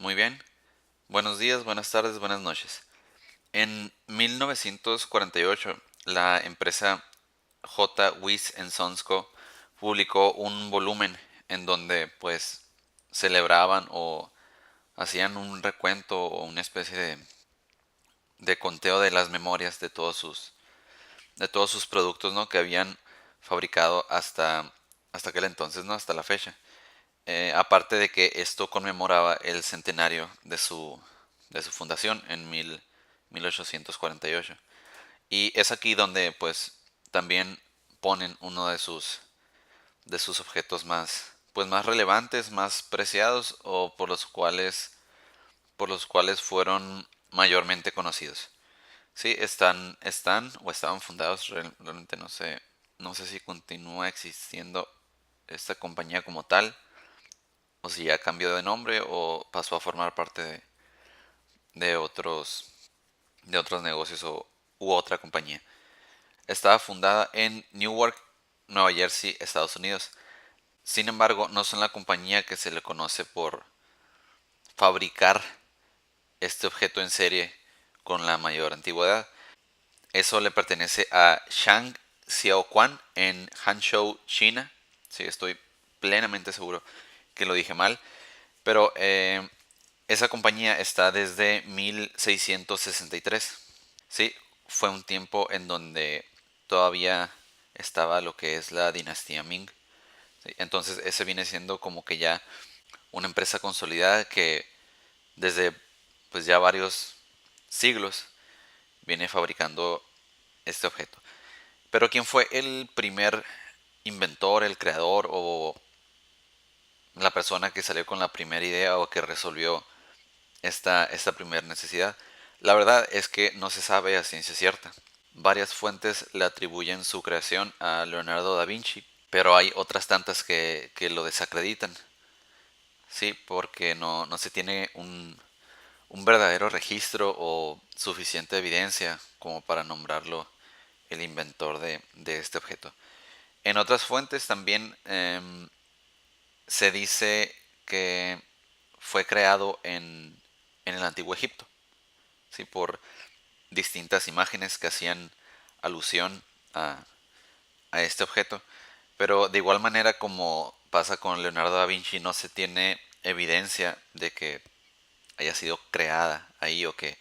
Muy bien. Buenos días, buenas tardes, buenas noches. En 1948, la empresa J. Wyss Sons Co. publicó un volumen en donde pues celebraban o hacían un recuento o una especie de conteo de las memorias de todos sus productos, ¿no? Que habían fabricado hasta aquel entonces, ¿no? Hasta la fecha. Aparte de que esto conmemoraba el centenario de su fundación en 1848. Y es aquí donde pues también ponen uno de sus objetos más relevantes, más preciados o por los cuales fueron mayormente conocidos. Sí, están o estaban fundados, realmente no sé si continúa existiendo esta compañía como tal, o si ya cambió de nombre o pasó a formar parte de otros, de otros negocios u otra compañía. Estaba fundada en Newark, Nueva Jersey, Estados Unidos. Sin embargo, no son la compañía que se le conoce por fabricar este objeto en serie con la mayor antigüedad. Eso le pertenece a Shang Xiaoquan en Hangzhou, China. Sí, estoy plenamente seguro que lo dije mal. Pero esa compañía está desde 1663. Sí, fue un tiempo en donde todavía estaba lo que es la dinastía Ming. ¿Sí? Entonces ese viene siendo como que ya una empresa consolidada que desde pues ya varios siglos viene fabricando este objeto. Pero ¿quién fue el primer inventor, el creador o la persona que salió con la primera idea o que resolvió esta primera necesidad? La verdad es que no se sabe a ciencia cierta. Varias fuentes le atribuyen su creación a Leonardo da Vinci, pero hay otras tantas que lo desacreditan. Sí, porque no se tiene un verdadero registro o suficiente evidencia como para nombrarlo el inventor de este objeto. En otras fuentes también se dice que fue creado en el antiguo Egipto, ¿sí? Por distintas imágenes que hacían alusión a, a este objeto. Pero de igual manera como pasa con Leonardo da Vinci, no se tiene evidencia de que haya sido creada ahí o que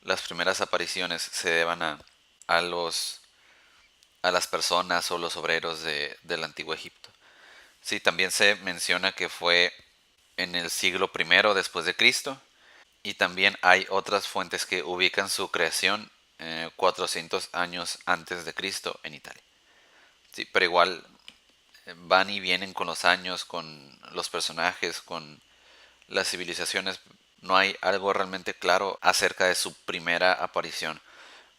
las primeras apariciones se deban a los a las personas o los obreros del antiguo Egipto. Sí, también se menciona que fue en el siglo primero después de Cristo, y también hay otras fuentes que ubican su creación 400 años antes de Cristo en Italia. Sí, pero igual van y vienen con los años, con los personajes, con las civilizaciones. No hay algo realmente claro acerca de su primera aparición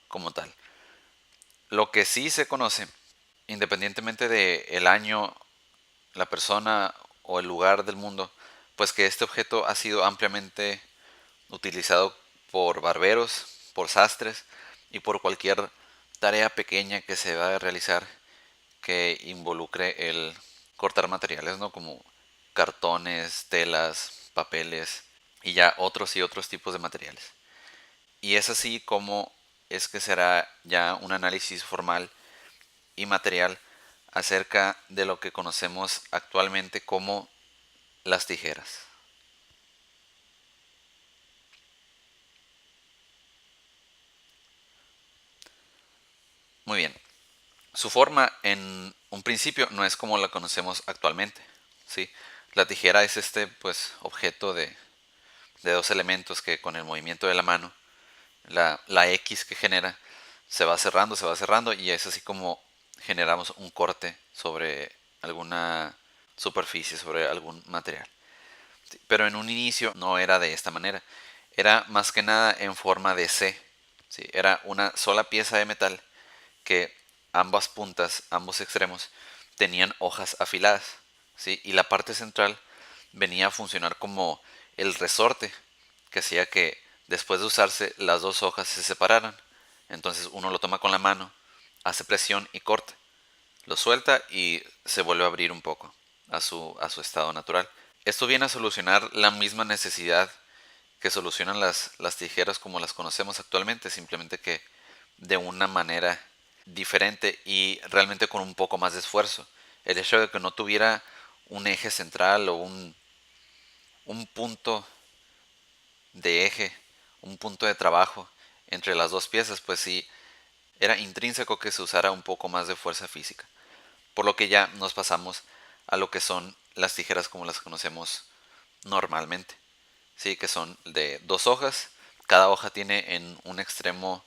como tal. Lo que sí se conoce, independientemente de el año, la persona o el lugar del mundo, pues que este objeto ha sido ampliamente utilizado por barberos, por sastres y por cualquier tarea pequeña que se va a realizar que involucre el cortar materiales, ¿no? Como cartones, telas, papeles y ya otros y otros tipos de materiales. Y es así como es que será ya un análisis formal y material acerca de lo que conocemos actualmente como las tijeras. Muy bien. Su forma en un principio no es como la conocemos actualmente. ¿Sí? La tijera es este pues objeto de dos elementos que con el movimiento de la mano, la X que genera, se va cerrando y es así como generamos un corte sobre alguna superficie, sobre algún material. ¿Sí? Pero en un inicio no era de esta manera. Era más que nada en forma de C. ¿Sí? Era una sola pieza de metal que ambas puntas, ambos extremos, tenían hojas afiladas, ¿sí? Y la parte central venía a funcionar como el resorte, que hacía que después de usarse las dos hojas se separaran. Entonces uno lo toma con la mano, hace presión y corta, lo suelta y se vuelve a abrir un poco a su estado natural. Esto viene a solucionar la misma necesidad que solucionan las tijeras como las conocemos actualmente, simplemente que de una manera diferente y realmente con un poco más de esfuerzo. El hecho de que no tuviera un eje central o un punto de eje, un punto de trabajo entre las dos piezas, pues sí, era intrínseco que se usara un poco más de fuerza física. Por lo que ya nos pasamos a lo que son las tijeras como las conocemos normalmente. Sí, que son de dos hojas. Cada hoja tiene en un extremo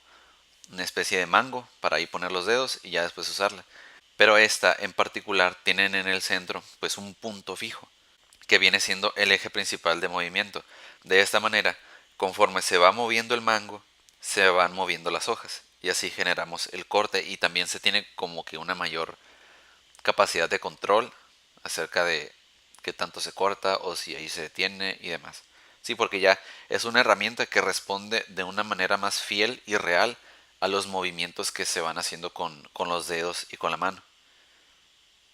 una especie de mango para ahí poner los dedos y ya después usarla. Pero esta en particular tienen en el centro pues un punto fijo que viene siendo el eje principal de movimiento. De esta manera, conforme se va moviendo el mango, se van moviendo las hojas y así generamos el corte y también se tiene como que una mayor capacidad de control acerca de qué tanto se corta o si ahí se detiene y demás. Sí, porque ya es una herramienta que responde de una manera más fiel y real a los movimientos que se van haciendo con los dedos y con la mano.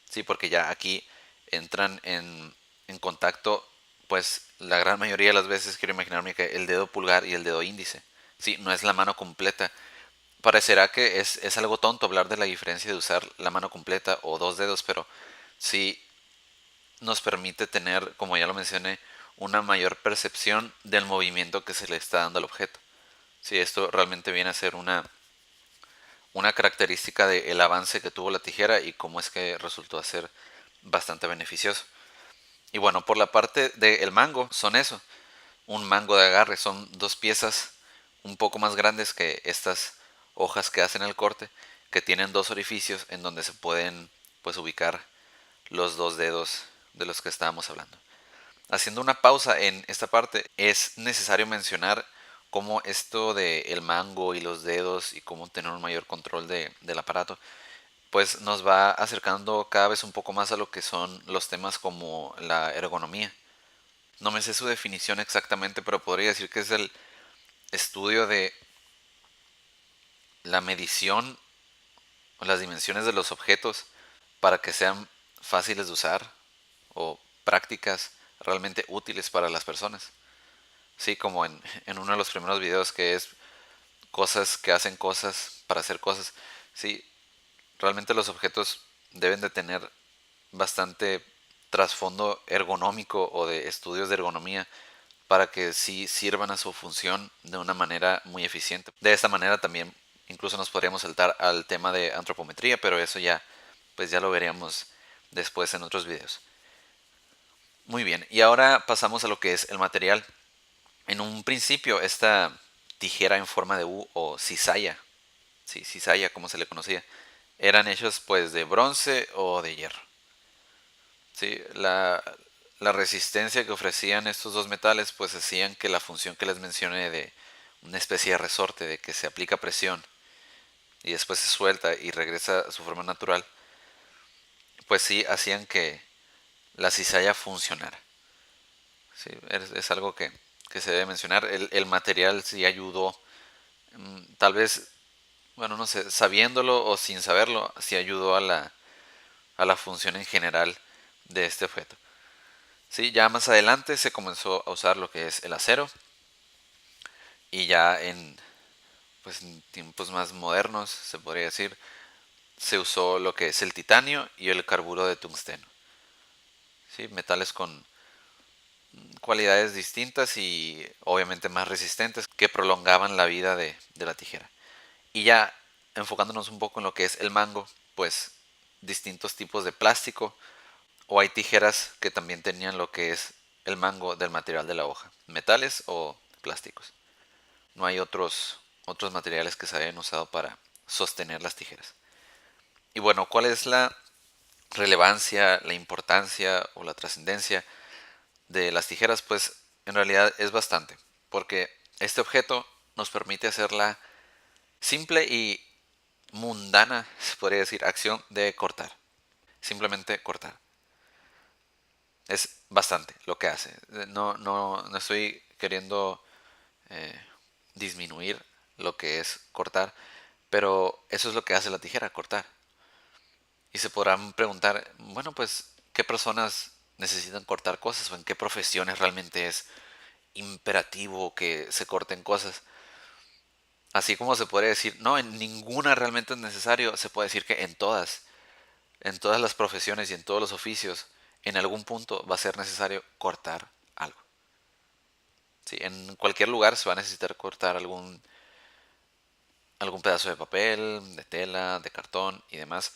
Sí, porque ya aquí entran en contacto, pues la gran mayoría de las veces quiero imaginarme que el dedo pulgar y el dedo índice. Sí, no es la mano completa. Parecerá que es algo tonto hablar de la diferencia de usar la mano completa o dos dedos, pero sí nos permite tener, como ya lo mencioné, una mayor percepción del movimiento que se le está dando al objeto. Sí, esto realmente viene a ser una característica del avance que tuvo la tijera y cómo es que resultó a ser bastante beneficioso. Y bueno, por la parte del mango, son eso, un mango de agarre, son dos piezas un poco más grandes que estas hojas que hacen el corte, que tienen dos orificios en donde se pueden pues ubicar los dos dedos de los que estábamos hablando. Haciendo una pausa en esta parte, es necesario mencionar cómo esto de el mango y los dedos y cómo tener un mayor control del aparato, pues nos va acercando cada vez un poco más a lo que son los temas como la ergonomía. No me sé su definición exactamente, pero podría decir que es el estudio de la medición o las dimensiones de los objetos para que sean fáciles de usar o prácticas realmente útiles para las personas. Sí, como en uno de los primeros videos que es cosas que hacen cosas para hacer cosas. Sí, realmente los objetos deben de tener bastante trasfondo ergonómico o de estudios de ergonomía para que sí sirvan a su función de una manera muy eficiente. De esta manera también incluso nos podríamos saltar al tema de antropometría, pero eso ya pues ya lo veríamos después en otros videos. Muy bien, y ahora pasamos a lo que es el material. En un principio esta tijera en forma de U o cizalla, sí, cizalla como se le conocía, eran hechos pues de bronce o de hierro. Sí, la resistencia que ofrecían estos dos metales pues hacían que la función que les mencioné de una especie de resorte, de que se aplica presión y después se suelta y regresa a su forma natural, pues sí hacían que la cizalla funcionara. Sí, es algo que se debe mencionar. El material sí ayudó, tal vez, bueno, no sé, sabiéndolo o sin saberlo, sí ayudó a la función en general de este objeto. Sí, ya más adelante se comenzó a usar lo que es el acero y ya pues, en tiempos más modernos, se podría decir, se usó lo que es el titanio y el carburo de tungsteno. ¿Sí? Metales con cualidades distintas y obviamente más resistentes que prolongaban la vida de la tijera. Y ya enfocándonos un poco en lo que es el mango, pues distintos tipos de plástico o hay tijeras que también tenían lo que es el mango del material de la hoja, metales o plásticos. No hay otros materiales que se hayan usado para sostener las tijeras. Y bueno, ¿cuál es la relevancia, la importancia o la trascendencia de las tijeras? Pues en realidad es bastante, porque este objeto nos permite hacer la simple y mundana, se podría decir, acción de cortar. Simplemente cortar. Es bastante lo que hace. No estoy queriendo eh, disminuir lo que es cortar, pero eso es lo que hace la tijera, cortar. Y se podrán preguntar, bueno, pues, ¿qué personas necesitan cortar cosas o en qué profesiones realmente es? imperativo que se corten cosas. Así como se puede decir, no, en ninguna realmente es necesario, se puede decir que en todas las profesiones y en todos los oficios, en algún punto va a ser necesario cortar algo. Sí, en cualquier lugar se va a necesitar cortar algún pedazo de papel, de tela, de cartón y demás.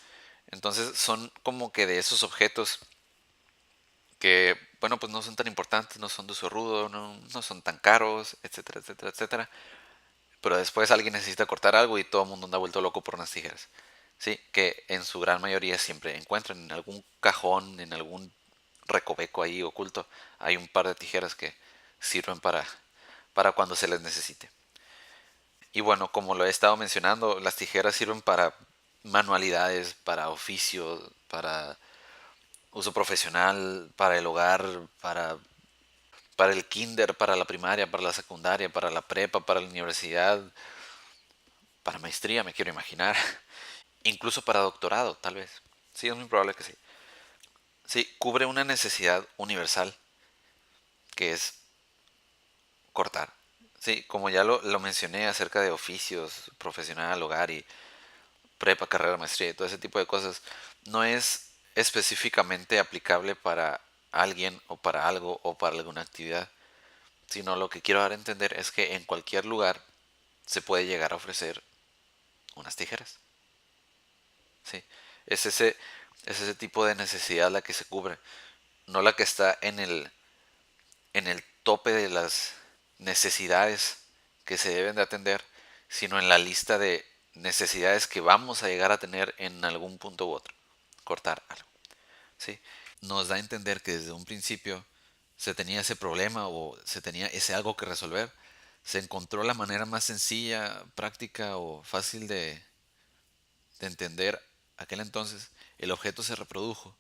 Entonces son como que de esos objetos que, bueno, pues no son tan importantes, no son de uso rudo, no son tan caros, etcétera, etcétera, etcétera. Pero después alguien necesita cortar algo y todo el mundo anda vuelto loco por unas tijeras. Sí, que en su gran mayoría siempre encuentran en algún cajón, en algún recoveco ahí oculto, hay un par de tijeras que sirven para cuando se les necesite. Y bueno, como lo he estado mencionando, las tijeras sirven para manualidades, para oficios, para uso profesional, para el hogar, para el kinder, para la primaria, para la secundaria, para la prepa, para la universidad, para maestría, me quiero imaginar. Incluso para doctorado, tal vez. Sí, es muy probable que sí. Sí, cubre una necesidad universal que es cortar. Sí, como ya lo mencioné acerca de oficios, profesional, hogar y prepa, carrera, maestría y todo ese tipo de cosas, no es específicamente aplicable para alguien o para algo o para alguna actividad, sino lo que quiero dar a entender es que en cualquier lugar se puede llegar a ofrecer unas tijeras. Sí, es ese, es ese tipo de necesidad la que se cubre, no la que está en el tope de las necesidades que se deben de atender, sino en la lista de necesidades que vamos a llegar a tener en algún punto u otro. Cortar algo. ¿Sí? Nos da a entender que desde un principio se tenía ese problema o se tenía ese algo que resolver. Se encontró la manera más sencilla, práctica o fácil de entender aquel entonces. El objeto se reprodujo.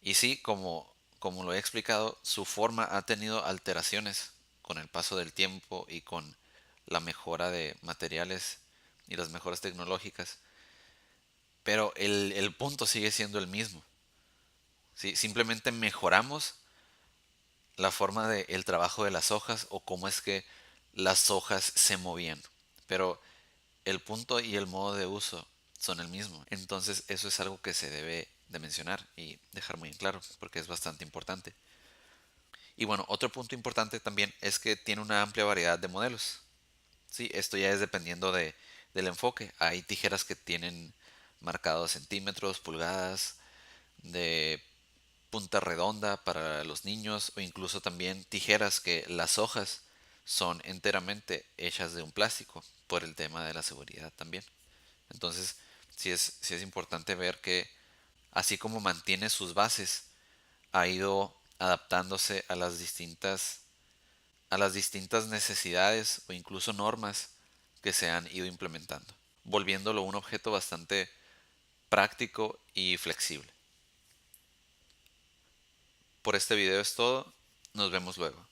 Y sí, como lo he explicado, su forma ha tenido alteraciones con el paso del tiempo y con la mejora de materiales y las mejoras tecnológicas. Pero el punto sigue siendo el mismo. ¿Sí? Simplemente mejoramos la forma del trabajo de las hojas o cómo es que las hojas se movían. Pero el punto y el modo de uso son el mismo. Entonces eso es algo que se debe de mencionar y dejar muy en claro porque es bastante importante. Y bueno, otro punto importante también es que tiene una amplia variedad de modelos. Sí, esto ya es dependiendo del enfoque. Hay tijeras que tienen marcados centímetros, pulgadas, de punta redonda para los niños o incluso también tijeras que las hojas son enteramente hechas de un plástico por el tema de la seguridad también. Entonces, sí es importante ver que así como mantiene sus bases, ha ido adaptándose a las distintas necesidades o incluso normas que se han ido implementando, volviéndolo un objeto bastante práctico y flexible. Por este video es todo, nos vemos luego.